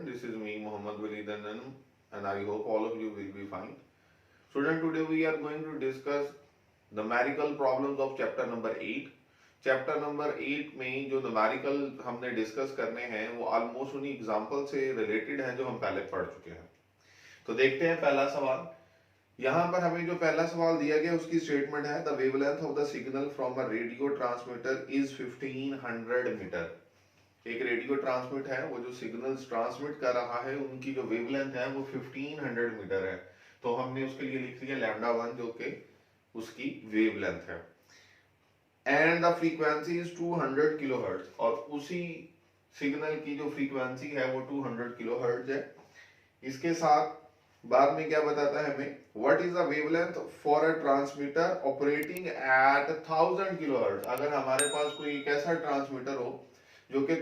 student. This is me, Muhammad Walidan, and I hope all of you will be fine. Student, today we are going to discuss numerical problems of chapter number 8. Chapter number 8 में जो numerical हमने discuss करने हैं वो almost उन्हीं example से related हैं जो हम पहले पढ़ चुके हैं। तो देखते हैं पहला सवाल। यहाँ पर हमें जो पहला सवाल दिया गया उसकी स्टेटमेंट है the wavelength of the signal from a radio transmitter is 1500 metre. एक रेडियो ट्रांसमिट है, वो जो सिग्नल्स ट्रांसमिट कर रहा है उनकी जो वेवलेंथ है वो 1500 मीटर है। तो हमने उसके लिए लिख लिया लैम्डा 1 जो कि उसकी वेवलेंथ है। And the frequency is 200 kilohertz, और उसी सिग्नल की जो फ्रीक्वेंसी है वो 200 किलोहर्ट्ज है। इसके साथ बाद में क्या बताता है हमें, what is the wavelength for a transmitter operating eight 1000 kilohertz. अगर हमारे पास कोई एक ऐसा ट्रांसमीटर हो जो कि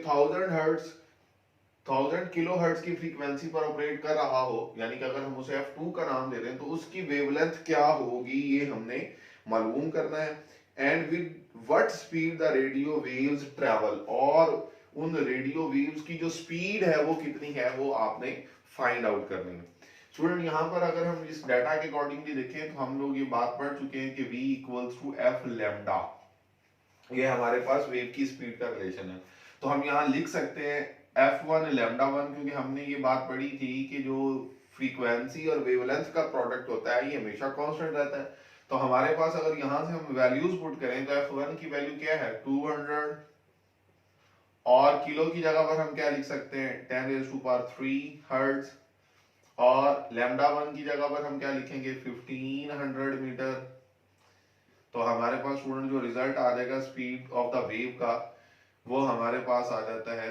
1000 किलोहर्ट्ज की फ्रीक्वेंसी पर ऑपरेट कर रहा हो, यानी कि अगर हम उसे F2 का नाम दे दें तो उसकी वेवलेंथ क्या होगी ये हमने मालूम करना है। And with what speed the radio waves travel, और उन रेडियो वेव्स की जो स्पीड है वो कितनी है वो आपने फाइंड आउट करनी है। स्टूडेंट, यहाँ पर अगर हम इस डाटा के अकॉर्डिंगली देखें तो हम लोग ये बात पढ़ चुके हैं कि V equals to F lambda, ये हमारे पास वेव की स्पीड का रिलेशन है। तो हम यहाँ लिख सकते हैं F1 लैम्डा 1, क्योंकि हमने ये बात पढ़ी थी कि जो फ्रीक्वेंसी और वेवलेंथ का प्रोडक्ट होता है ये हमेशा कांस्टेंट रहता है। तो हमारे पास अगर यहाँ से हम वैल्यूज पुट करें तो F1 की वैल्यू क्या है 200, और किलो की जगह पर हम क्या लिख सकते हैं 10⁻³ हर्ट्ज, और लैम्डा 1 की जगह पर हम क्या लिखेंगे 1500 मीटर। तो हमारे पास स्टूडेंट जो रिजल्ट आ जाएगा स्पीड ऑफ द वेव का वो हमारे पास आ जाता है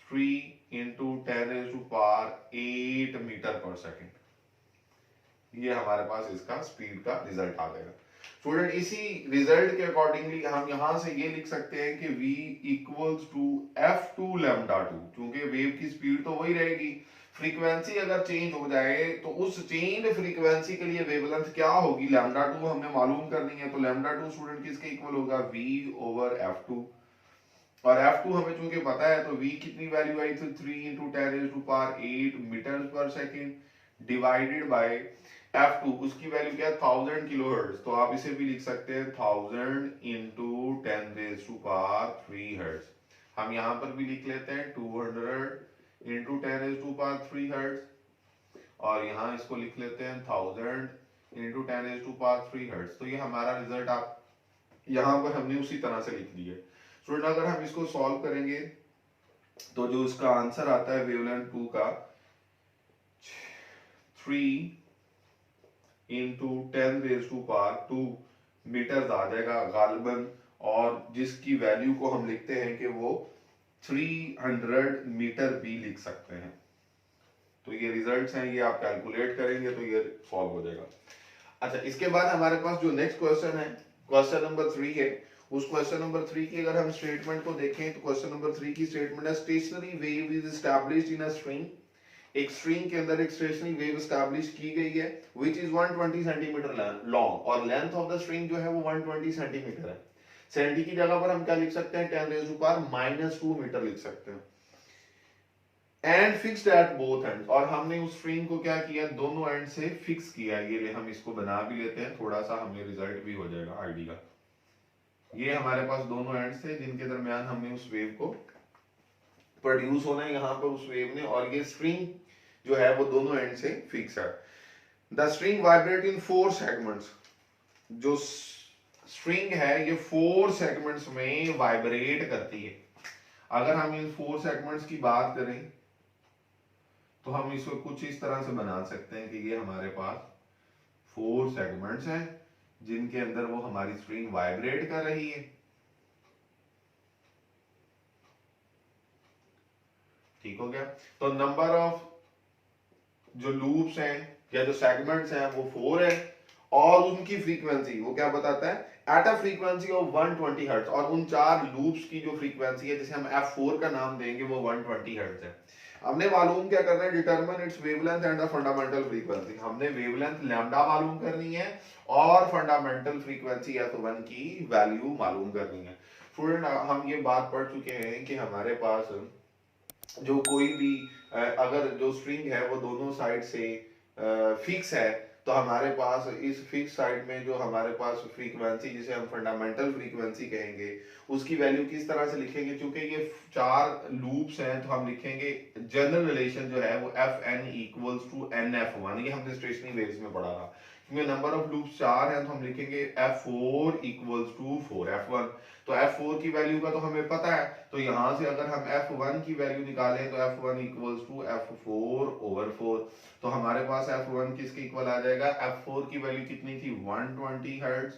3 × 10⁸ मीटर पर सेकेंड। ये हमारे पास इसका स्पीड का रिजल्ट आ जाएगा। स्टूडेंट, इसी रिजल्ट के अकॉर्डिंगली हम यहां से ये लिख सकते हैं कि V equals to F2 lambda 2, क्योंकि वेव की स्पीड तो वही रहेगी, फ्रीक्वेंसी अगर चेंज हो जाए तो उस चेंज फ्रीक्वेंसी के लिए वेवलेंथ क्या होगी लैम्डा 2 हमने मालूम करनी है। तो लैम्डा 2 स्टूडेंट किसके इक्वल होगा V/F2, और F2 हमें चूंकि पता है तो V कितनी वैल्यू आई थी 3 × 10⁸ मीटर पर सेकेंड डिवाइडेड बाय F2, उसकी वैल्यू क्या है 1000 किलोहर्ट्ज। तो आप इसे भी लिख सकते हैं 1000 × 10⁻³ हर्ट्ज। हम यहाँ पर भी लिख लेते हैं 200 × 10⁻³ हर्ट्ज, और यहाँ इसको लिख लेते हैं 1000 × 10⁻³ हर्ट्ज। तो ये हमारा रिजल्ट आप यहाँ पर हमने उसी तरह से लिख दिया। स्टूडेंट, अगर हम इसको सॉल्व करेंगे तो जो इसका आंसर आता है वेवलेंथ 2 का 3 × 10⁻² मीटर आ जाएगा गालिबन, और जिसकी वैल्यू को हम लिखते हैं कि वो 300 मीटर भी लिख सकते हैं। तो ये रिजल्ट्स हैं, ये आप कैलकुलेट करेंगे तो ये सॉल्व हो जाएगा। अच्छा, इसके बाद हमारे पास जो नेक्स्ट क्वेश्चन है क्वेश्चन नंबर 3 है। उस क्वेश्चन नंबर 3 की अगर हम स्टेटमेंट को देखें तो क्वेश्चन नंबर 3 की स्टेटमेंट है stationary wave is established in a string. एक स्ट्रिंग के अंदर एक स्टेशनरी वेव एस्टैब्लिश की गई है व्हिच इज 120 सेंटीमीटर लॉन्ग, और लेंथ ऑफ द स्ट्रिंग जो है वो 120 सेंटीमीटर है। सेंटी की जगह पर हम क्या लिख सकते हैं 10⁻⁻² मीटर लिख सकते हैं। And fixed at both and, और हमने उस स्ट्रिंग को क्या किया दोनों एंड से फिक्स किया। ये हम इसको बना भी लेते हैं, थोड़ा सा हमें रिजल्ट भी हो जाएगा आईडी का। ये हमारे पास दोनों एंड्स थे जिनके दरमियान हमने उस वेव को प्रोड्यूस होना है यहाँ पर उस वेव ने, और ये स्ट्रिंग जो है वो दोनों एंड से फिक्स है। The string vibrate in 4 segments, जो स्ट्रिंग है ये 4 सेगमेंट्स में वाइब्रेट करती है। अगर हम इन 4 सेगमेंट्स की बात करें तो हम इसको कुछ इस तरह से बना सकते हैं कि ये हमारे पास 4 सेगमेंट्स हैं जिनके अंदर वो हमारी स्ट्रिंग वाइब्रेट कर रही है। ठीक हो गया। तो नंबर ऑफ जो लूप्स हैं या जो सेगमेंट्स हैं वो 4 है, और उनकी फ्रीक्वेंसी वो क्या बताता है at a frequency of 120 hertz, और उन 4 लूप्स की जो फ्रीक्वेंसी है जिसे हम F4 का नाम देंगे वो 120 हर्ट्ज है। हमने मालूम क्या करना है determine it's wavelength and the fundamental frequency. हमने वेवलेंथ लैम्डा मालूम करनी है और फंडामेंटल फ्रीक्वेंसी F1 की वैल्यू मालूम करनी है। स्टूडेंट, हम ये बात पढ़ चुके हैं कि हमारे पास जो कोई भी अगर जो स्ट्रिंग है वो दोनों साइड से फिक्स है, तो हमारे पास इस फिक्स साइड में जो हमारे पास फ्रीक्वेंसी, जिसे हम फंडामेंटल फ्रीक्वेंसी कहेंगे, उसकी वैल्यू किस तरह से लिखेंगे? चूंकि ये 4 लूप्स हैं तो हम लिखेंगे जनरल रिलेशन जो है वो F N equals to N F one. ये हमने स्टेशनरी वेव्स में पढ़ा था। क्योंकि नंबर ऑफ लूप्स 4 हैं तो हम लिखेंगे F four equals to four F one. तो एफ फोर की वैल्यू का तो हमें पता है, तो यहां से अगर हम एफ वन की वैल्यू निकालें तो F one equals to F four over four. तो हमारे पास एफ वन किसके इक्वल आ जाएगा? एफ फोर की वैल्यू कितनी थी? 120 हर्ट्ज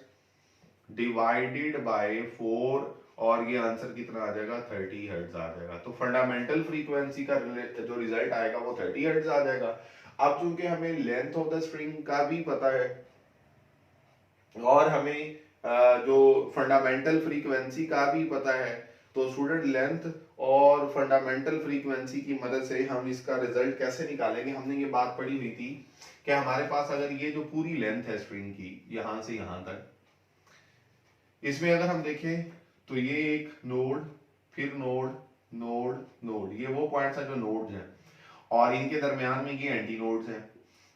डिवाइडेड बाय 4, और ये आंसर कितना आ जाएगा? 30 हर्ट्ज आ जाएगा। तो फंडामेंटल फ्रीक्वेंसी का जो रिजल्ट आएगा वो 30 हर्ट्ज आ जाएगा। अब चूंकि हमें लेंथ ऑफ द स्ट्रिंग का भी पता है और हमें जो फंडामेंटल फ्रीक्वेंसी का भी पता है, तो स्टूडेंट लेंथ और फंडामेंटल फ्रीक्वेंसी की मदद से हम इसका रिजल्ट कैसे निकालेंगे? हमने ये बात पढ़ी हुई थी कि हमारे पास अगर ये जो पूरी लेंथ है स्ट्रिंग की यहां से यहां तक, इसमें अगर हम देखें तो ये एक नोड, फिर नोड, नोड, नोड, ये वो पॉइंट्स हैं जो नोड्स हैं, और इनके दरमियान में ये एंटी नोड्स हैं।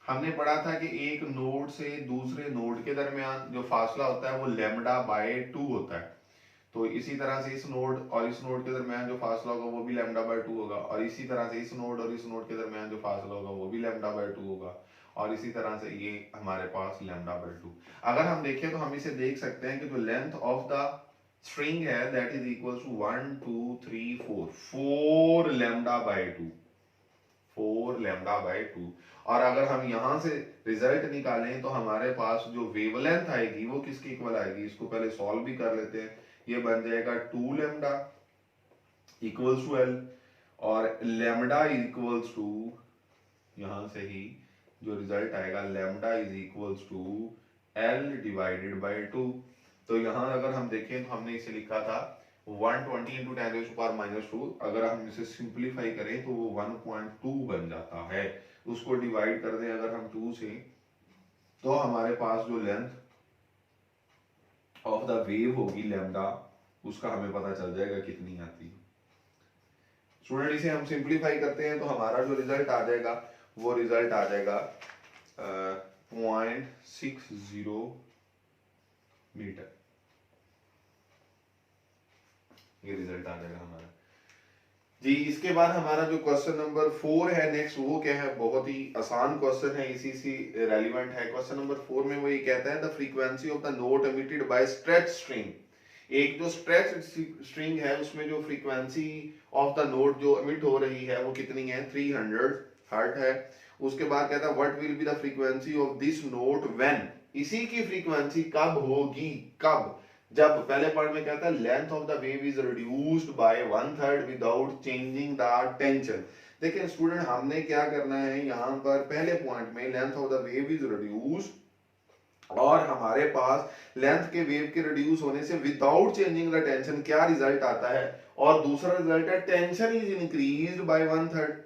हमने पढ़ा था कि एक नोड से दूसरे नोड के दरमियान जो फासला होता है वो लैम्डा बाय 2 होता है। तो इसी तरह से इस नोड और इस नोड के दरमियान जो फासला होगा वो भी लैम्डा बाय 2 होगा, और इसी तरह से इस नोड और इस नोड के दरमियान जो फासला होगा वो भी लैम्डा बाय 2 होगा, और इसी तरह से ये हमारे पास लैम्डा बाय 2। अगर हम देखें तो हम इसे देख सकते हैं कि जो लेंथ ऑफ द स्ट्रिंग है that is equal to 1 2 3 4 4 lambda by 2, 4 lambda by 2। और अगर हम यहां से रिजल्ट निकालें तो हमारे पास जो वेवलेंथ आएगी वो किसके इक्वल आएगी? इसको पहले सॉल्व भी कर लेते हैं। ये बन जाएगा 2 लैम्डा इक्वल्स टू एल, और लैम्डा इक्वल्स टू, यहां से ही जो रिजल्ट आएगा lambda is equals to L divided by 2। तो यहां अगर हम देखें तो हमने इसे लिखा था 120 into 10 raise to power minus 2। अगर हम इसे सिंप्लीफाई करें तो वो 1.2 बन जाता है। उसको डिवाइड कर दें अगर हम 2 से, तो हमारे पास जो लेंथ ऑफ द वेव होगी लैम्डा, उसका हमें पता चल जाएगा कितनी आती है। स्टूडेंट इसे हम सिंप्लीफाई करते हैं तो हमारा जो रिजल्ट आ जाएगा वो रिजल्ट आ जाएगा 0.60 मीटर। ये रिजल्ट आ जाएगा हमारा जी। इसके बाद हमारा जो क्वेश्चन नंबर 4 है नेक्स्ट, वो क्या है? बहुत ही आसान क्वेश्चन है, इसी से रेलिवेंट है। क्वेश्चन नंबर 4 में वो ये कहता है the frequency of the note emitted by stretch string. एक जो स्ट्रेच स्ट्रिंग है उसमें जो फ्रीक्वेंसी ऑफ द नोट जो एमिट हो रही है वो कितनी है? 300 हर्ट है। उसके बाद कहता है what will be the frequency of this note when. इसी की फ्रीक्वेंसी कब होगी? कब? जब पहले पार्ट में कहता है length of the wave is reduced by 1/3 without changing the tension. देखिए स्टूडेंट, हमने क्या करना है यहां पर पहले पॉइंट में length of the wave is reduced, और हमारे पास लेंथ के वेव के रिड्यूस होने से विदाउट चेंजिंग द टेंशन क्या रिजल्ट आता है? और दूसरा रिजल्ट है टेंशन इज इंक्रीज्ड बाय 1/3।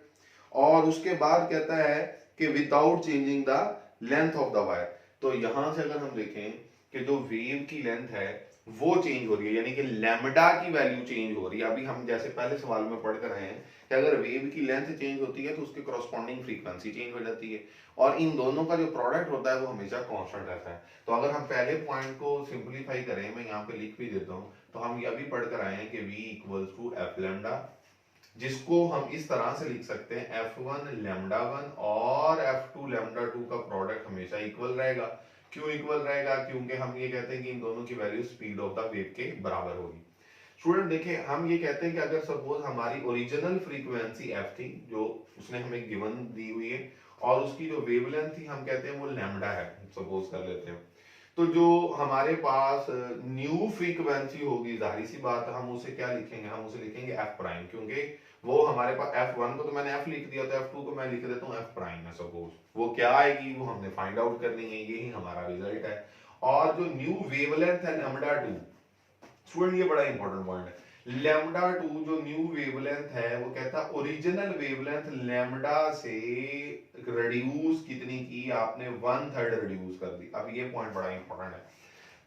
और उसके बाद कहता है कि without changing the length of the wire. तो यहां से अगर हम देखें कि जो वेव की लेंथ है वो चेंज हो रही है, यानी कि लैम्डा की वैल्यू चेंज हो रही है। अभी हम जैसे पहले सवाल में पढ़ कर रहे हैं कि अगर वेव की लेंथ चेंज होती है तो उसके कॉरस्पॉन्डिंग फ्रीक्वेंसी चेंज हो जाती है, और इन दोनों का जो प्रोडक्ट होता है वो हमेशा कांस्टेंट रहता है। तो अगर हम पहले पॉइंट को सिंप्लीफाई करें, मैं यहाँ पे लिख भी देता हूँ, तो हम यह भी पढ़ कर आए हैं कि v equals to F lambda, जिसको हम इस तरह से लिख सकते हैं F1 लैम्डा 1 और F2 लैम्डा 2 का प्रोडक्ट हमेशा इक्वल रहेगा। क्यों इक्वल रहेगा? क्योंकि हम ये कहते हैं कि इन दोनों की value speed of the wave के बराबर होगी। स्टूडेंट देखिए, हम ये कहते हैं कि अगर सपोज हमारी ओरिजिनल फ्रीक्वेंसी f थी जो उसने हमें गिवन दी हुई है, और उसकी जो वेवलेंथ थी हम कहते हैं वो लैम्डा है, सपोज कर लेते हैं, तो जो हमारे पास न्यू फ्रीक्वेंसी होगी, जाहिर सी बात हम उसे क्या लिखेंगे? हम उसे लिखेंगे एफ प्राइम, क्योंकि वो हमारे पास F1 को तो मैंने F लिख दिया, तो F2 को मैं लिख देता हूँ F प्राइम है। सपोज वो क्या आएगी वो हमने फाइंड आउट करनी है, यही हमारा रिजल्ट है। और जो न्यू वेवलेंथ है लैम्डा 2, स्टूडेंट ये बड़ा इंपॉर्टेंट पॉइंट है, लैम्डा 2 जो न्यू वेवलेंथ है वो कहता है ओरिजिनल वेवलेंथ लैम्डा से रिड्यूस कितनी की? आपने 1/3 रिड्यूस कर दी। अब ये पॉइंट बड़ा इंपॉर्टेंट है।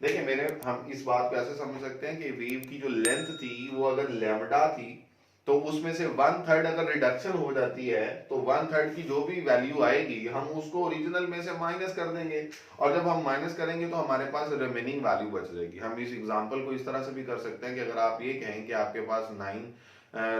देखिए मेरे, हम इस बात को ऐसे समझ सकते हैं कि वेव की जो लेंथ थी वो अगर लैम्डा थी तो उसमें से 1/3 अगर रिडक्शन हो जाती है तो 1/3 की जो भी वैल्यू आएगी हम उसको ओरिजिनल में से माइनस कर देंगे, और जब हम माइनस करेंगे तो हमारे पास रिमेनिंग वैल्यू बच जाएगी। हम इस एग्जांपल को इस तरह से भी कर सकते हैं कि अगर आप ये कहें कि आपके पास 9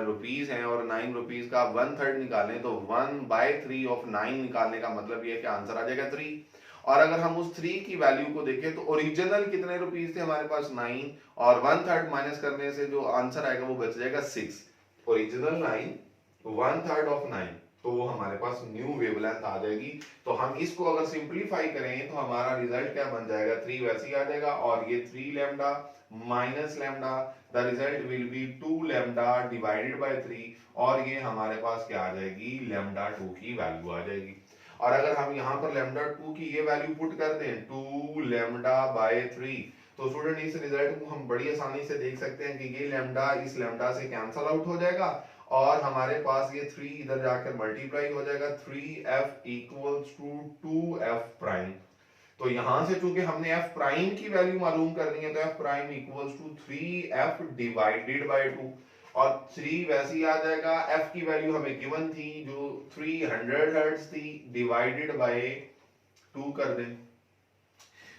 रुपीज हैं और 9 रुपीज का 1/3 निकालें तो 1/3 ऑफ 9 निकालने का मतलब ये है कि आंसर आ जाएगा 3। और अगर हम उस 3 की वैल्यू को देखें तो ओरिजिनल कितने रुपीज थे हमारे पास 9, और 1/3 माइनस करने से जो आंसर आएगा वो बच जाएगा 6। ओरिजिनल 9, 1/3 ऑफ 9, तो वो हमारे पास न्यू वेवलेंथ आ जाएगी। तो हम इसको अगर सिंप्लीफाई करें तो हमारा रिजल्ट क्या बन जाएगा, 3 वैसे ही आ जाएगा, और ये 3 lambda minus lambda, the result will be 2 lambda divided by 3, और ये हमारे पास क्या आ जाएगी, लैम्डा 2 की वैल्यू आ जाएगी। और अगर हम यहाँ पर लैम्डा 2 की ये वैल्यू पुट कर दें 2 लैम्डा बाय 3, तो स्टूडेंट इस रिजल्ट को हम बड़ी आसानी से देख सकते हैं कि ये लैम्डा इस लैम्डा से कैंसल आउट हो जाएगा, और हमारे पास ये 3 इधर जाकर मल्टीप्लाई हो जाएगा, 3f equals to 2f prime. तो यहां से चूंकि हमने f प्राइम की वैल्यू मालूम करनी है तो f prime equals to 3f divided by 2, और 3 वैसे ही आ जाएगा, f की वैल्यू हमें गिवन थी जो 300 हर्ट्ज थी, डिवाइडेड बाय 2 कर दें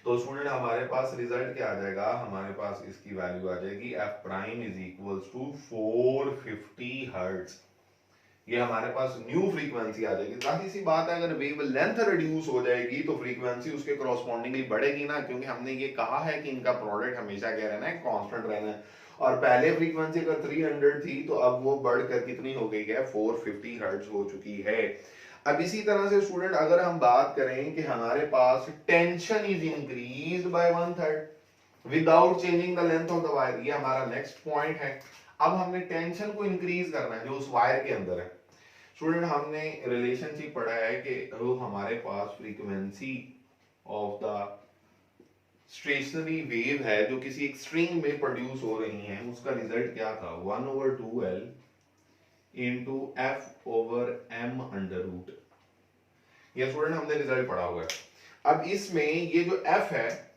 तो स्टूडेंट हमारे पास रिजल्ट क्या आ जाएगा, हमारे पास इसकी वैल्यू आ जाएगी f prime is equals to 450 hertz. ये हमारे पास न्यू फ्रीक्वेंसी आ जाएगी। जाहिर सी बात है अगर वेव लेंथ रिड्यूस हो जाएगी तो फ्रीक्वेंसी उसके कॉरस्पॉन्डिंगली बढ़ेगी ना, क्योंकि हमने ये कहा है कि इनका प्रोडक्ट हमेशा क्या रहना है, कांस्टेंट रहना है। और पहले फ्रीक्वेंसी अगर 300 थी तो अब वो बढ़कर कितनी हो गई है, 450 हर्ट्ज हो चुकी है। अब इसी तरह से स्टूडेंट अगर हम बात करें कि हमारे पास tension is increased by 1/3 without changing the length of the wire, ये हमारा नेक्स्ट पॉइंट है। अब हमने टेंशन को इंक्रीज करना है जो उस वायर के अंदर है। स्टूडेंट हमने रिलेशनशिप पढ़ा है कि वो हमारे पास frequency of the stationary wave है जो किसी एक स्ट्रिंग में प्रोड्यूस हो रही है, उसका रिजल्ट क्या था, 1/2L इंटू f/m√। ये स्टूडेंट हमने रिजल्ट पढ़ा हुआ है। अब इसमें ये जो f है,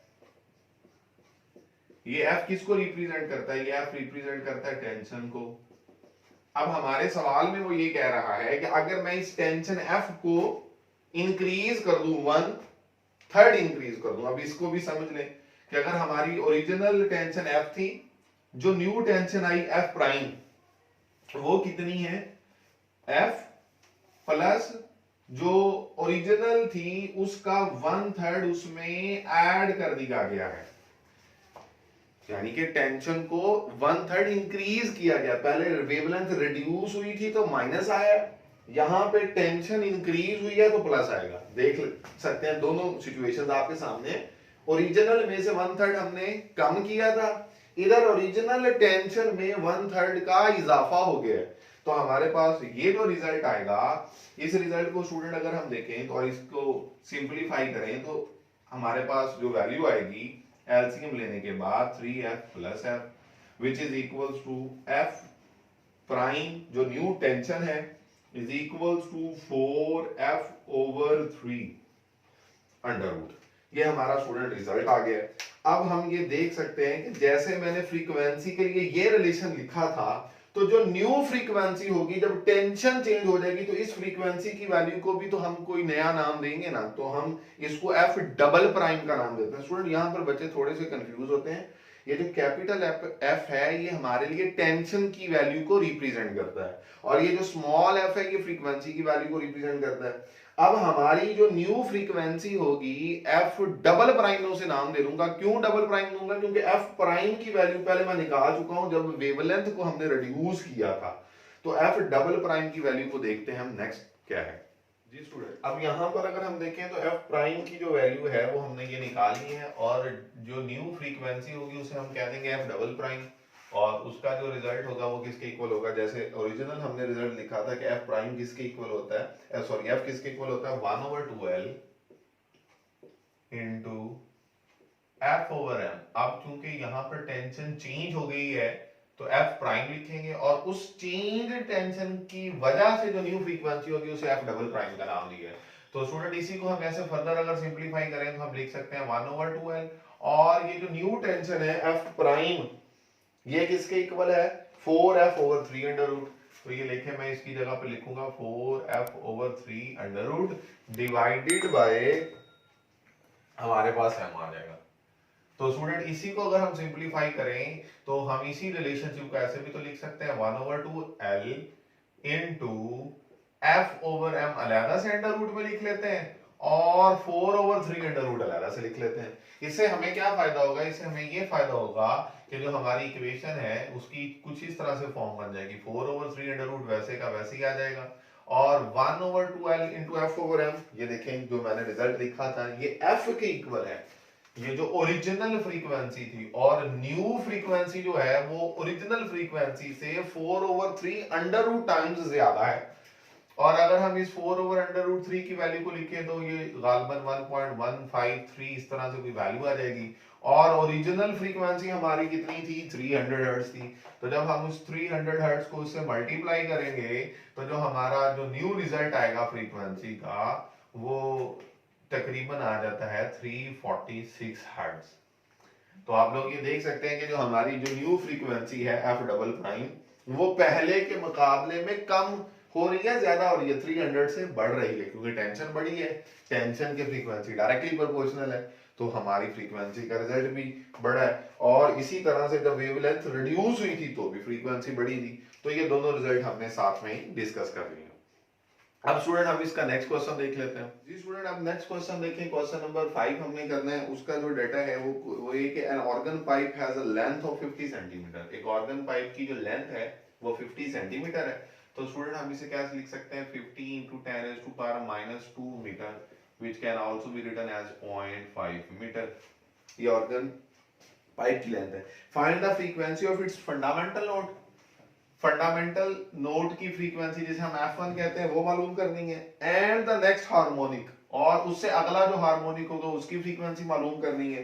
ये f किसको रिप्रेजेंट करता है, ये f रिप्रेजेंट करता है टेंशन को। अब हमारे सवाल में वो ये कह रहा है कि अगर मैं इस टेंशन f को इंक्रीज कर दूं, 1/3 इंक्रीज कर दूं। अब इसको भी समझ लें कि अगर हमारी ओरिजिनल टेंशन f थी, जो न्यू टेंशन आई f प्राइम वो कितनी है, f प्लस जो ओरिजिनल थी उसका 1/3 उसमें ऐड कर दिया गया है, यानी कि टेंशन को 1/3 इंक्रीज किया गया। पहले वेवलेंथ रिड्यूस हुई थी तो माइनस आया, यहां पे टेंशन इंक्रीज हुई है तो प्लस आएगा। देख सकते हैं दोनों सिचुएशंस आपके सामने। ओरिजिनल में से 1/3 हमने कम किया था, इधर ओरिजिनल टेंशन में 1/3 का इजाफा हो गया है। तो हमारे पास ये जो रिजल्ट आएगा, इस रिजल्ट को स्टूडेंट अगर हम देखें तो और इसको सिंप्लीफाई करें तो हमारे पास जो वैल्यू आएगी एलसीएम लेने के बाद 3f plus f which is equals to f prime जो न्यू टेंशन है is equals to 4f/3 under root. ये हमारा स्टूडेंट रिजल्ट आ गया। अब हम ये देख सकते हैं कि जैसे मैंने फ्रीक्वेंसी के लिए ये रिलेशन लिखा था, तो जो न्यू फ्रीक्वेंसी होगी जब टेंशन चेंज हो जाएगी तो इस फ्रीक्वेंसी की वैल्यू को भी तो हम कोई नया नाम देंगे ना, तो हम इसको f डबल प्राइम का नाम देते हैं। स्टूडेंट यहां पर बच्चे थोड़े से कंफ्यूज होते हैं। ये जो कैपिटल f है ये हमारे लिए टेंशन की वैल्यू को रिप्रेजेंट करता है, और ये जो स्मॉल f है ये फ्रीक्वेंसी की वैल्यू को रिप्रेजेंट करता है। अब हमारी जो न्यू फ्रीक्वेंसी होगी f डबल प्राइम में उसे नाम दे दूंगा। क्यों डबल प्राइम दूंगा, क्योंकि f प्राइम की वैल्यू पहले मैं निकाल चुका हूं जब वेवलेंथ को हमने रिड्यूस किया था। तो f डबल प्राइम की वैल्यू को देखते हैं हम नेक्स्ट क्या है जी स्टूडेंट। अब यहां पर अगर हम देखें तो f प्राइम की जो वैल्यू है वो हमने ये निकाली है, और जो न्यू फ्रीक्वेंसी होगी उसे हम कह देंगे f डबल प्राइम, और उसका जो रिजल्ट होगा वो किसके इक्वल होगा, जैसे ओरिजिनल हमने रिजल्ट लिखा था कि f प्राइम किसके इक्वल होता है, सॉरी f किसके इक्वल होता है, 1/2L इंटू f/m। अब चूंकि यहाँ पर टेंशन चेंज हो गई है तो f प्राइम लिखेंगे, और उस चेंज टेंशन की वजह से जो न्यू फ्रीक्वेंसी होगी उसे f डबल प्राइम का नाम दिया है। तो स्टूडेंट इसी को हम ऐसे फर्दर अगर सिंप्लीफाई करें तो हम लिख सकते हैं 1/2L, और ये जो न्यू टेंशन है f प्राइम ये किसके इक्वल है, 4f/3 अंडर रूट। तो ये लेके मैं इसकी जगह पे लिखूंगा 4f/3 under root divided by हमारे पास m आ जाएगा। तो स्टूडेंट इसी को अगर हम सिंपलीफाई करें तो हम इसी रिलेशनशिप को ऐसे भी तो लिख सकते हैं 1/2l इनटू f/m अलहदा से अंडर रूट में लिख लेते हैं और 4/3 अंडर रूट अलहदा से लिख लेते हैं। इससे हमें क्या फायदा होगा, इससे हमें ये फायदा होगा कि जो हमारी इक्वेशन है उसकी कुछ इस तरह से फॉर्म बन जाएगी, 4/3 अंडर रूट वैसे का वैसे ही आ जाएगा और 1/2l इंटू f/m, ये देखें जो मैंने रिजल्ट लिखा था ये f के इक्वल है। ये जो ओरिजिनल फ्रीक्वेंसी थी और न्यू फ्रीक्वेंसी जो है वो ओरिजिनल फ्रीक्वेंसी से 4/3 अंडर रूट टाइम्स ज्यादा है। और अगर हम इस 4/√3 की वैल्यू को लिखें तो ये गालबन 1.153 इस तरह से कोई वैल्यू आ जाएगी और ओरिजिनल फ्रीक्वेंसी हमारी कितनी थी, 300 हर्ट्ज थी। तो जब हम उस 300 हर्ट्ज को उससे मल्टीप्लाई करेंगे तो जो हमारा जो न्यू रिजल्ट आएगा फ्रीक्वेंसी का वो तकरीबन आ जाता है 346 हर्ट्ज। तो आप लोग ये देख सकते हैं कि जो हमारी जो न्यू फ्रीक्वेंसी है एफ डबल प्राइम वो पहले के मुकाबले में कम हो रही है, ज्यादा हो रही है, 300 से बढ़ रही है क्योंकि टेंशन बढ़ी है। टेंशन की फ्रीक्वेंसी डायरेक्टली प्रोपोर्शनल है तो हमारी फ्रीक्वेंसी का रिजल्ट भी बढ़ा है। और इसी तरह से जब वेवलेंथ रिड्यूस हुई थी तो भी फ्रीक्वेंसी बढ़ी थी। तो ये दोनों रिजल्ट हमने साथ में ही डिस्कस कर लिए। अब स्टूडेंट हम इसका नेक्स्ट क्वेश्चन देख लेते हैं। जी स्टूडेंट अब नेक्स्ट क्वेश्चन देखें, क्वेश्चन नंबर 5 हमने करना है। उसका जो डाटा है वो ये कि an organ pipe has a length of 50 centimetre. एक ऑर्गन पाइप की जो लेंथ है वो 50 सेंटीमीटर है। तो स्टूडेंट हम इसे क्या लिख सकते हैं, 50 × 10⁻⁻2 metre which can also be written as 0.5 metre. ये ऑर्गन पाइप की लेंथ है। Find the frequency of its fundamental note. Fundamental note की फ्रीक्वेंसी जिसे हम F1 कहते हैं वो मालूम करनी है एंड द नेक्स्ट हार्मोनिक, और उससे अगला जो हार्मोनिक होगा उसकी फ्रीक्वेंसी मालूम करनी है।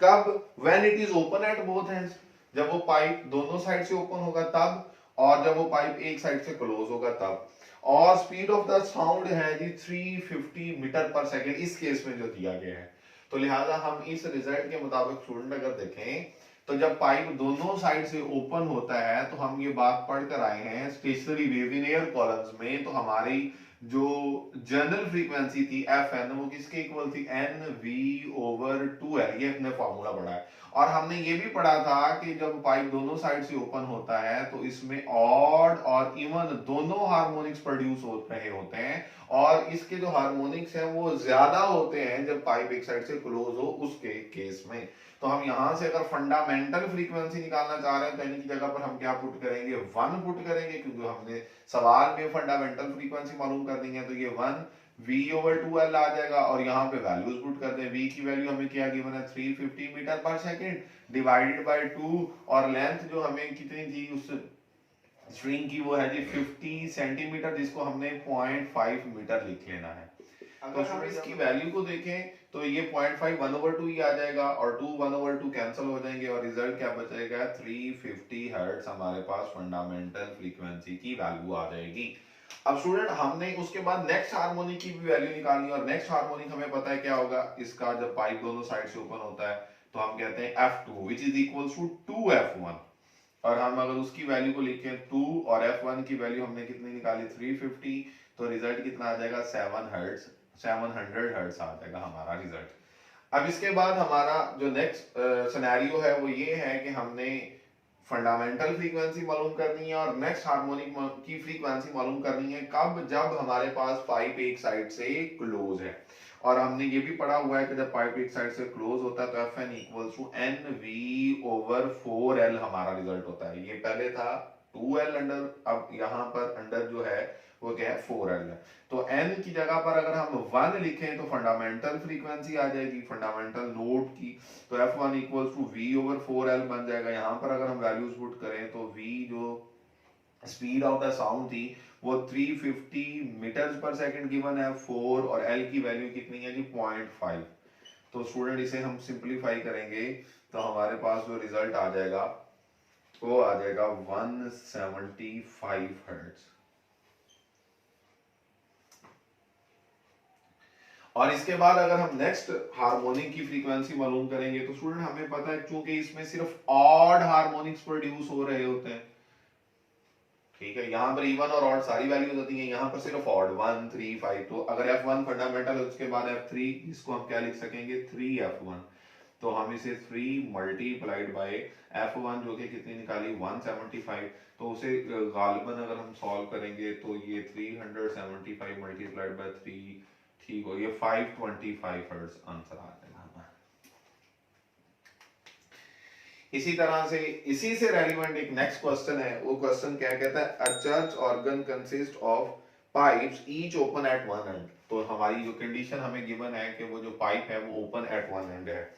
कब, when it is open at both ends, जब वो पाइप दोनों साइड से ओपन होगा तब, और जब वो पाइप एक साइड से क्लोज होगा तब। और स्पीड ऑफ द साउंड है जी 350 मीटर पर सेकेंड इस केस में जो दिया गया है। तो लिहाजा हम इस रिजल्ट के मुताबिक स्टूडेंट अगर देखें तो जब पाइप दोनों साइड से ओपन होता है तो हम ये बात पढ़ कर आए हैं stationary wave in air columns में, तो हमारी जो जनरल फ्रीक्वेंसी थी एफ एन वो किसके इक्वल थी, NV/2L, ये हमने फॉर्मूला पढ़ा है। और हमने ये भी पढ़ा था कि जब पाइप दोनों साइड से ओपन होता है तो इसमें ऑड और इवन दोनों हार्मोनिक्स प्रोड्यूस हो रहे होते हैं और इसके जो हार्मोनिक्स हैं वो ज्यादा होते हैं जब पाइप एक साइड से क्लोज हो उसके केस में। तो हम यहां से अगर फंडामेंटल फ्रीक्वेंसी निकालना चाह रहे हैं तो इनकी जगह पर हम क्या पुट करेंगे, 1 पुट करेंगे क्योंकि हमने सवाल में फंडामेंटल फ्रीक्वेंसी मालूम करनी है। तो ये 1 V/2L आ जाएगा और यहाँ पे वैल्यूज पुट कर दें। V की वैल्यू हमें क्या गिवन है 350 मीटर पर सेकेंड डिवाइडेड बाय 2 और लेंथ जो हमें कितनी थी उस स्ट्रिंग की वो है जी 50 सेंटीमीटर जिसको हमने 0.5 मीटर लिख लेना है। अगर हम इसकी वैल्यू को देखें तो ये 0.5 1/2 ही आ जाएगा और 2 1/2 कैंसिल हो जाएंगे और रिजल्ट क्या बचेगा 350 हर्ट्ज हमारे पास फंडामेंटल फ्रीक्वेंसी की वैल्यू आ जाएगी। अब स्टूडेंट हमने उसके बाद नेक्स्ट हार्मोनिक की भी वैल्यू निकालनी है और नेक्स्ट हार्मोनिक हमें पता है क्या होगा, इसका जब पाइप दोनों साइड से ओपन होता है तो हम कहते हैं F2 which is equals to 2F1 और हम अगर उसकी वैल्यू को लिखें 2 और F1 की वैल्यू हमने कितनी निकाली 350 तो रिजल्ट कितना आ जाएगा 700 हर्ट्ज आ जाएगा हमारा रिजल्ट। अब इसके बाद हमारा जो नेक्स्ट सिनेरियो है वो ये है कि हमने फंडामेंटल फ्रीक्वेंसी मालूम करनी है और नेक्स्ट हार्मोनिक की फ्रीक्वेंसी मालूम करनी है कब, जब हमारे पास पाइप एक साइड से क्लोज है। और हमने ये भी पढ़ा हुआ है कि जब पाइप एक साइड से क्लोज होता है तो Fn इक्वल्स टू NV/4L हमारा रिजल्ट होता है। ये पहले था 2L अंडर, अब यहाँ पर अंडर जो है वो क्या है 4L है। तो n की जगह पर अगर हम 1 लिखें तो फंडामेंटल फ्रीक्वेंसी आ जाएगी फंडामेंटल नोट की, तो F1 इक्वल्स टू V/4L बन जाएगा। यहाँ पर अगर हम वैल्यूज पुट करें तो V जो स्पीड ऑफ द साउंड थी वो 350 मीटर पर सेकंड गिवन है 4 और L की वैल्यू कितनी है जी 0.5। तो स्टूडेंट इसे हम सिंपलीफाई करेंगे तो हमारे पास जो रिजल्ट आ जाएगा वो आ जाएगा 175 हर्ट्ज। और इसके बाद अगर हम नेक्स्ट हार्मोनिक की फ्रीक्वेंसी मालूम करेंगे तो स्टूडेंट हमें पता है क्योंकि इसमें सिर्फ ऑड हार्मोनिक्स प्रोड्यूस हो रहे होते हैं, ठीक है, यहाँ पर इवन और ऑड सारी वैल्यूज होती हैं, यहाँ पर सिर्फ ऑड 1 3 5। तो अगर F1 फंडामेंटल है उसके बाद F3, इसको हम क्या लिख सकेंगे 3F1। तो हम इसे 3 मल्टीप्लाइड बाय F1 जो कि कितनी निकाली 175। तो उसे गालिबन अगर हम सॉल्व करेंगे तो ये 375 मल्टीप्लाइड बाय 3 ठीक हो, ये 525 हर्ट्ज आंसर आ जाएगा। इसी तरह से इसी से रेलिवेंट एक नेक्स्ट क्वेश्चन है, वो क्वेश्चन क्या कहता है, अ church organ consist of pipes each open at one and. तो हमारी जो कंडीशन हमें गिवन है कि वो जो पाइप है वो ओपन एट वन एंड है,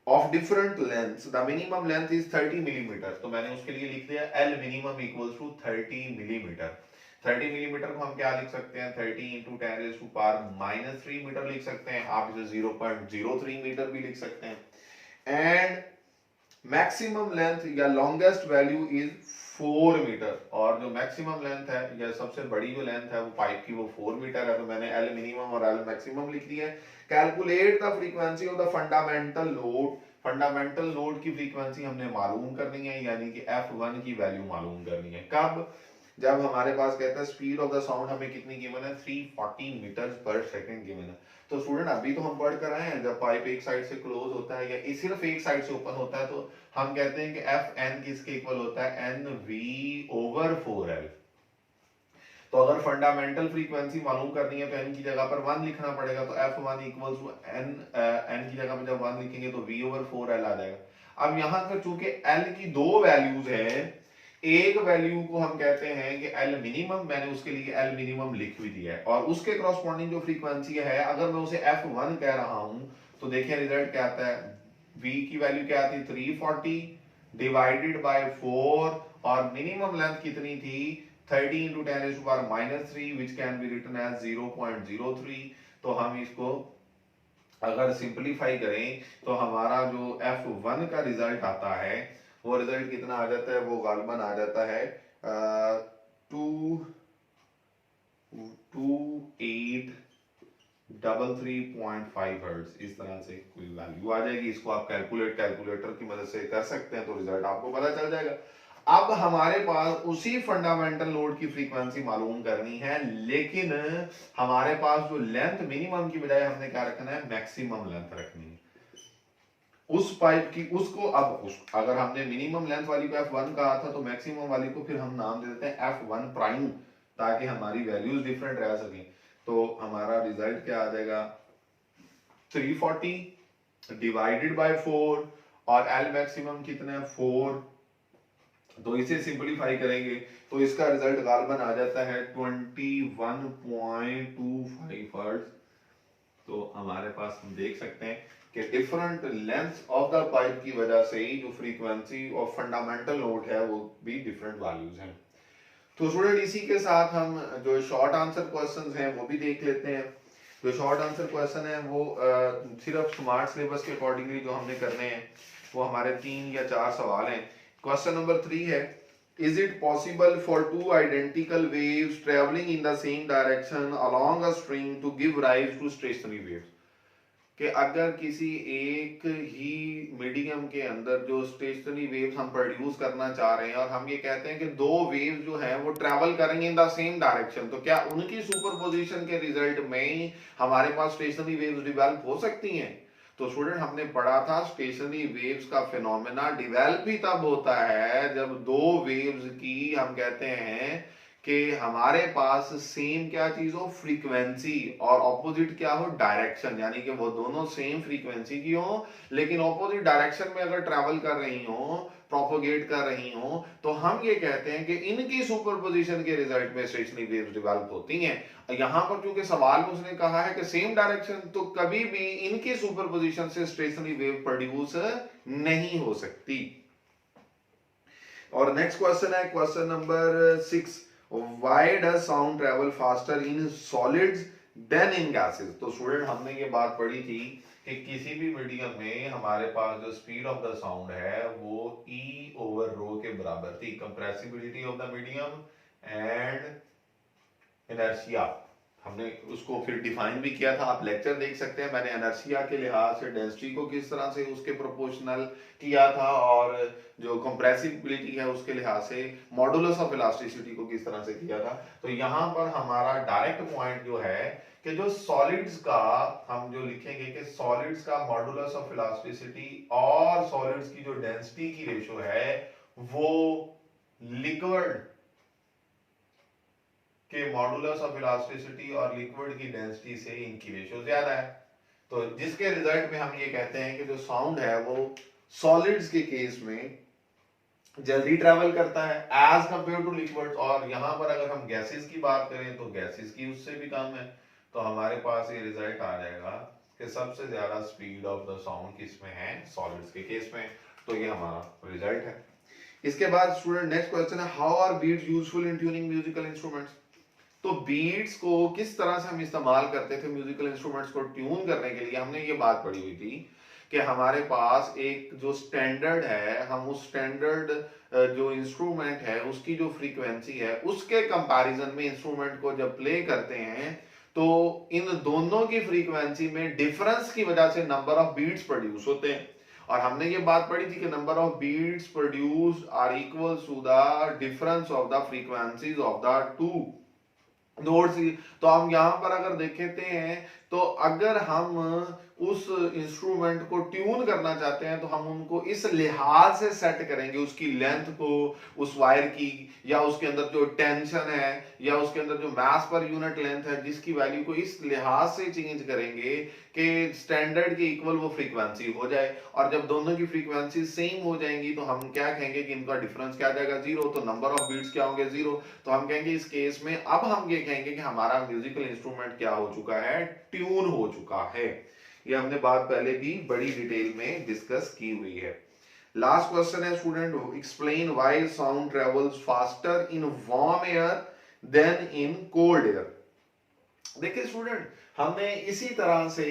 of different lengths, the minimum length is 30 millimetre. तो मैंने उसके लिए लिख दिया L minimum equals to 30 millimetre. 30 millimetre को हम क्या लिख सकते हैं, 30 into 10 raise to power -3 metre लिख सकते हैं, आप इसे 0.03 मीटर भी लिख सकते हैं। एंड मैक्सिमम लेंथ या लॉन्गेस्ट वैल्यू इज 4 मीटर, और जो मैक्सिमम लेंथ है या सबसे बड़ी जो लेंथ है वो पाइप की वो 4 मीटर है। तो मैंने एल मिनिमम और एल मैक्सिमम लिख दिया है। Calculate the frequency of the fundamental load. Fundamental load की फ्रीक्वेंसी हमने मालूम करनी है, यानी कि F1 की वैल्यू मालूम करनी है। कब, जब हमारे पास कहता है स्पीड ऑफ द साउंड हमें कितनी गिवन है 340 मीटर पर सेकंड गिवन है। तो स्टूडेंट अभी तो हम पढ़ कर आए हैं, जब पाइप एक साइड से क्लोज होता है या सिर्फ एक साइड से ओपन होता है तो हम कहते हैं कि एफ एन किसके इक्वल होता है, एन वी ओवर 4L। तो अगर फंडामेंटल फ्रीक्वेंसी मालूम करनी है तो एन की जगह पर 1 लिखना पड़ेगा। तो F1 equals to N, N की जगह पर जब 1 लिखेंगे तो V ओवर 4L आ जाएगा। अब यहाँ पर चूंकि L की दो वैल्यूज है, एक वैल्यू को हम कहते हैं कि L मिनिमम, मैंने उसके लिए L मिनिमम लिख भी दिया है, और उसके क्रॉसपॉन्डिंग जो फ्रीक्वेंसी है अगर मैं उसे F1 कह रहा हूं तो देखिए रिजल्ट क्या आता है, V की वैल्यू क्या आती है 340 डिवाइडेड बाय 4, और मिनिमम लेंथ कितनी थी 30 into 10 raise to power -3 which can be written as 0.03। तो हम इसको अगर सिंपलीफाई करें तो हमारा जो F1 का रिजल्ट आता है वो रिजल्ट कितना आ जाता है, वो गालिबन आ जाता है 2833.5 हर्ट्ज। इस तरह से कोई वैल्यू आ जाएगी, इसको आप कैलकुलेटर की मदद से कर सकते हैं तो रिजल्ट आपको पता चल जाएगा। अब हमारे पास उसी फंडामेंटल लोड की फ्रीक्वेंसी मालूम करनी है, लेकिन हमारे पास जो लेंथ मिनिमम की बजाय हमने क्या रखना है, मैक्सिमम लेंथ रखनी है उस पाइप की। उसको अब अगर हमने मिनिमम लेंथ वाली को F1 कहा था तो मैक्सिमम वाली को फिर हम नाम दे देते हैं F1 प्राइम, ताकि हमारी वैल्यूज डिफरेंट रह सकें। तो हमारा रिजल्ट क्या आ जाएगा 340 डिवाइडेड बाय 4, और L मैक्सिमम कितना है 4। तो इसे सिंपलीफाई करेंगे तो इसका रिजल्ट गालिबन आ जाता है 21.25 हर्ट्ज। तो हमारे पास हम देख सकते हैं कि different length of the pipe की वजह से ही जो फ्रीक्वेंसी और फंडामेंटल लोड है वो भी डिफरेंट वैल्यूज हैं। तो स्टूडेंट इसी के साथ हम जो शॉर्ट आंसर क्वेश्चंस हैं वो भी देख लेते हैं। जो शॉर्ट आंसर क्वेश्चन है वो सिर्फ स्मार्ट सिलेबस के अकॉर्डिंगली जो हमने करने हैं वो हमारे 3 या 4 सवाल हैं। क्वेश्चन नंबर 3 है, is it possible for two identical waves traveling in the same direction along a string to give rise to stationary waves? कि अगर किसी एक ही मीडियम के अंदर जो स्टेशनरी वेव्स हम प्रोड्यूस करना चाह रहे हैं और हम ये कहते हैं कि दो वेव्स जो हैं वो ट्रैवल करेंगे इन द सेम डायरेक्शन, तो क्या उनकी सुपरपोजिशन के रिजल्ट में हमारे पास स्टेशनरी वेव्स डिवेल्प हो सकती हैं? तो स्टूडेंट हमने पढ़ा था स्टेशनरी वेव्स का फिनोमेना डिवेल्प ही तब होता है जब दो वेव्स की हम कहते हैं कि हमारे पास सेम क्या चीज हो, फ्रीक्वेंसी, और ऑपोजिट क्या हो, डायरेक्शन, यानी कि वो दोनों सेम फ्रीक्वेंसी की हो लेकिन ऑपोजिट डायरेक्शन में अगर ट्रैवल कर रही हो, प्रोपोगेट कर रही हो, तो हम ये कहते हैं कि इनकी सुपरपोजिशन के रिजल्ट में स्टेशनरी वेव्स डेवलप होती हैं। यहां पर क्योंकि सवाल में उसने कहा है कि सेम डायरेक्शन, तो कभी भी इनकी सुपरपोजिशन से स्टेशनरी वेव प्रोड्यूस नहीं हो सकती। और नेक्स्ट क्वेश्चन है question number 6, Why does sound travel faster in solids than in gases? तो स्टूडेंट हमने ये बात पढ़ी थी कि किसी भी मीडियम में हमारे पास जो स्पीड ऑफ द साउंड है वो E ओवर रो के बराबर थी। Compressibility of the medium and inertia हमने उसको फिर डिफाइन भी किया था, आप लेक्चर देख सकते हैं। मैंने इनर्शिया के लिहाज से डेंसिटी को किस तरह से उसके प्रोपोर्शनल किया था, और जो कंप्रेसिबिलिटी है उसके लिहाज से मॉडुलस ऑफ इलास्टिसिटी को किस तरह से किया था। तो यहाँ पर हमारा डायरेक्ट पॉइंट जो है कि जो सॉलिड्स का हम जो लिखेंगे कि सॉलिड्स का मॉडुलस ऑफ इलास्टिसिटी और सॉलिड्स की जो डेंसिटी की रेशो है वो लिक्विड के मॉडुलस ऑफ इलास्टिसिटी और लिक्विड की डेंसिटी से इनकी रेशो ज्यादा है। तो जिसके रिजल्ट में हम ये कहते हैं कि जो साउंड है वो सॉलिड्स के केस में जल्दी ट्रैवल करता है एज कंपेयर टू लिक्विड, और यहां पर अगर हम गैसेस की बात करें तो गैसेस की उससे भी कम है। तो हमारे पास ये रिजल्ट आ जाएगा कि सबसे ज्यादा स्पीड ऑफ द साउंड किसमें है, सॉलिड्स के केस में। तो ये हमारा रिजल्ट है। इसके बाद स्टूडेंट नेक्स्ट क्वेश्चन है, how are beats useful in tuning musical instruments. तो बीट्स को किस तरह से हम इस्तेमाल करते थे म्यूजिकल इंस्ट्रूमेंट्स को ट्यून करने के लिए। हमने ये बात पढ़ी हुई थी कि हमारे पास एक जो स्टैंडर्ड है, हम उस स्टैंडर्ड जो इंस्ट्रूमेंट है उसकी जो फ्रीक्वेंसी है उसके कंपैरिजन में इंस्ट्रूमेंट को जब प्ले करते हैं तो इन दोनों की फ्रीक्वेंसी में डिफरेंस की वजह से नंबर ऑफ बीट्स प्रोड्यूस होते हैं। और हमने ये बात पढ़ी थी कि number of beats produced are equal to the difference of the frequencies of the two notes. तो हम यहां पर अगर देखते हैं तो अगर हम उस इंस्ट्रूमेंट को ट्यून करना चाहते हैं तो हम उनको इस लिहाज से सेट करेंगे, उसकी लेंथ को, उस वायर की, या उसके अंदर जो टेंशन है, या उसके अंदर जो मास पर यूनिट लेंथ है, जिसकी वैल्यू को इस लिहाज से चेंज करेंगे कि स्टैंडर्ड के इक्वल वो फ्रीक्वेंसी हो जाए। और जब दोनों की फ्रीक्वेंसी सेम हो जाएंगी तो हम क्या कहेंगे कि इनका डिफरेंस क्या आ जाएगा, जीरो। तो नंबर ऑफ बीट्स क्या होंगे, जीरो। तो हम कहेंगे इस केस में अब हम ये कहेंगे कि हमारा म्यूजिकल इंस्ट्रूमेंट क्या हो चुका है, ट्यून हो चुका है। ये हमने बात पहले भी बड़ी डिटेल में डिस्कस की हुई है। लास्ट क्वेश्चन है student, explain why sound travels faster in warm air than in cold air. देखिए स्टूडेंट, हमने इसी तरह से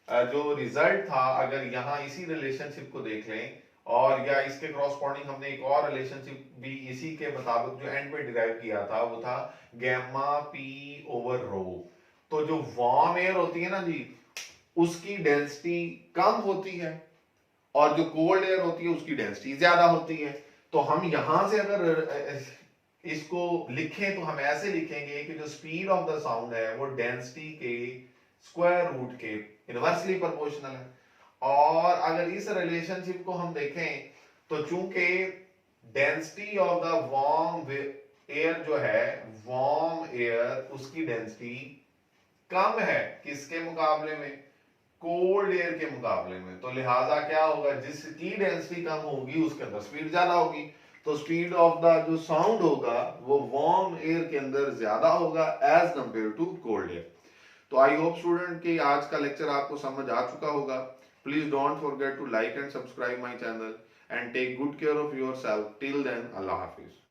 जो रिजल्ट था, अगर यहां इसी रिलेशनशिप को देख लें और या इसके क्रॉसपॉन्डिंग हमने एक और रिलेशनशिप भी इसी के मुताबिक जो एंड पे डिराइव किया था वो था गैमा पी ओवर रो। तो जो वार्म एयर होती है ना जी, उसकी डेंसिटी कम होती है और जो कोल्ड एयर होती है उसकी डेंसिटी ज्यादा होती है। तो हम यहां से अगर इसको लिखें तो हम ऐसे लिखेंगे कि जो स्पीड ऑफ द साउंड है वो डेंसिटी के स्क्वायर रूट के इनवर्सली प्रोपोर्शनल है। और अगर इस रिलेशनशिप को हम देखें तो चूंकि density of the warm air जो है, वार्म एयर उसकी डेंसिटी कम है किसके मुकाबले में, कोल्ड एयर के मुकाबले में। तो लिहाजा क्या होगा, जिसकी डेंसिटी कम होगी उसके अंदर स्पीड ज्यादा होगी। तो स्पीड ऑफ द जो साउंड होगा वो वार्म एयर के अंदर ज्यादा होगा as compare to cold air. तो आई होप स्टूडेंट कि आज का लेक्चर आपको समझ आ चुका होगा। Please don't forget to like and subscribe my channel and take good care of yourself. Till then, अल्लाह हाफिज।